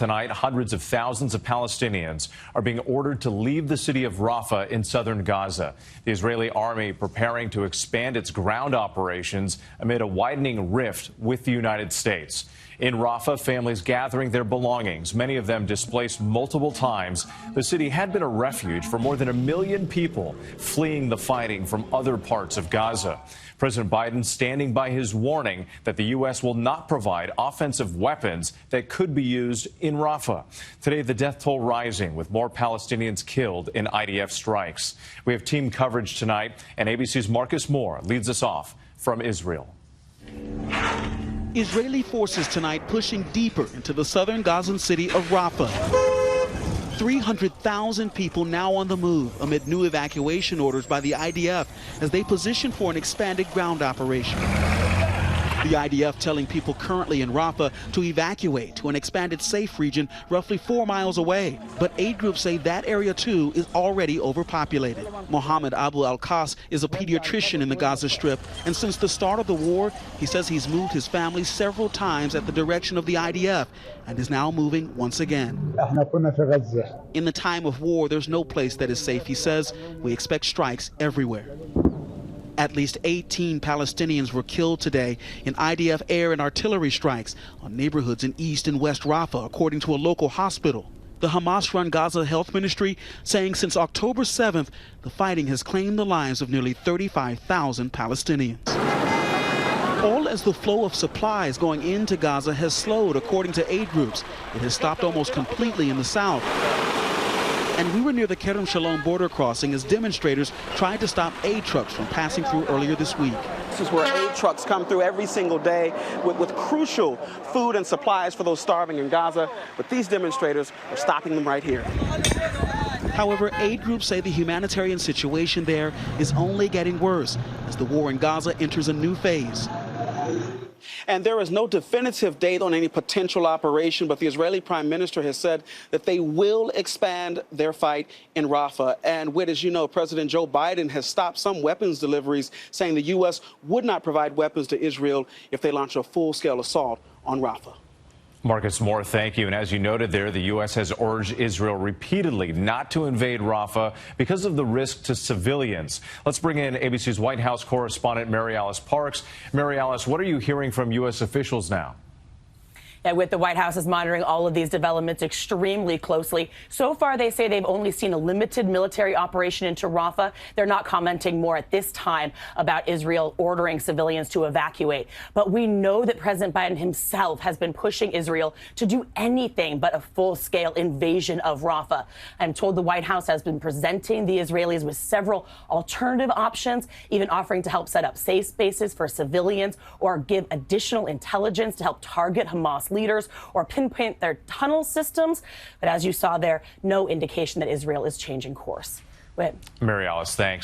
Tonight, hundreds of thousands of Palestinians are being ordered to leave the city of Rafah in southern Gaza. The Israeli army preparing to expand its ground operations amid a widening rift with the United States. In Rafah, families gathering their belongings, many of them displaced multiple times. The city had been a refuge for more than 1 million people fleeing the fighting from other parts of Gaza. President Biden standing by his warning that the U.S. will not provide offensive weapons that could be used in Rafah. Today, the death toll rising with more Palestinians killed in IDF strikes. We have team coverage tonight, and ABC's Marcus Moore leads us off from Israel. Israeli forces tonight pushing deeper into the southern Gazan city of Rafah. 300,000 people now on the move amid new evacuation orders by the IDF as they position for an expanded ground operation. The IDF telling people currently in Rafah to evacuate to an expanded safe region roughly 4 miles away. But aid groups say that area too is already overpopulated. Mohammed Abu Al-Qas is a pediatrician in the Gaza Strip, and since the start of the war, he says he's moved his family several times at the direction of the IDF and is now moving once again. In the time of war, there's no place that is safe, he says. We expect strikes everywhere. At least 18 Palestinians were killed today in IDF air and artillery strikes on neighborhoods in East and West Rafah, according to a local hospital. The Hamas-run Gaza Health Ministry saying since October 7th, the fighting has claimed the lives of nearly 35,000 Palestinians. All as the flow of supplies going into Gaza has slowed, according to aid groups. It has stopped almost completely in the south. And we were near the Kerem Shalom border crossing as demonstrators tried to stop aid trucks from passing through earlier this week. This is where aid trucks come through every single day with crucial food and supplies for those starving in Gaza. But these demonstrators are stopping them right here. However, aid groups say the humanitarian situation there is only getting worse as the war in Gaza enters a new phase. And there is no definitive date on any potential operation, but the Israeli Prime Minister has said that they will expand their fight in Rafah. And as you know, President Joe Biden has stopped some weapons deliveries, saying the U.S. would not provide weapons to Israel if they launch a full-scale assault on Rafah. Marcus Moore, thank you. And as you noted there, the U.S. has urged Israel repeatedly not to invade Rafah because of the risk to civilians. Let's bring in ABC's White House correspondent, Mary Alice Parks. Mary Alice, what are you hearing from U.S. officials now? Yeah, the White House is monitoring all of these developments extremely closely. So far, they say they've only seen a limited military operation into Rafah. They're not commenting more at this time about Israel ordering civilians to evacuate. But we know that President Biden himself has been pushing Israel to do anything but a full-scale invasion of Rafah. I'm told the White House has been presenting the Israelis with several alternative options, even offering to help set up safe spaces for civilians or give additional intelligence to help target Hamas leaders or pinpoint their tunnel systems. But as you saw there, no indication that Israel is changing course. Go ahead. Mary Alice, thanks.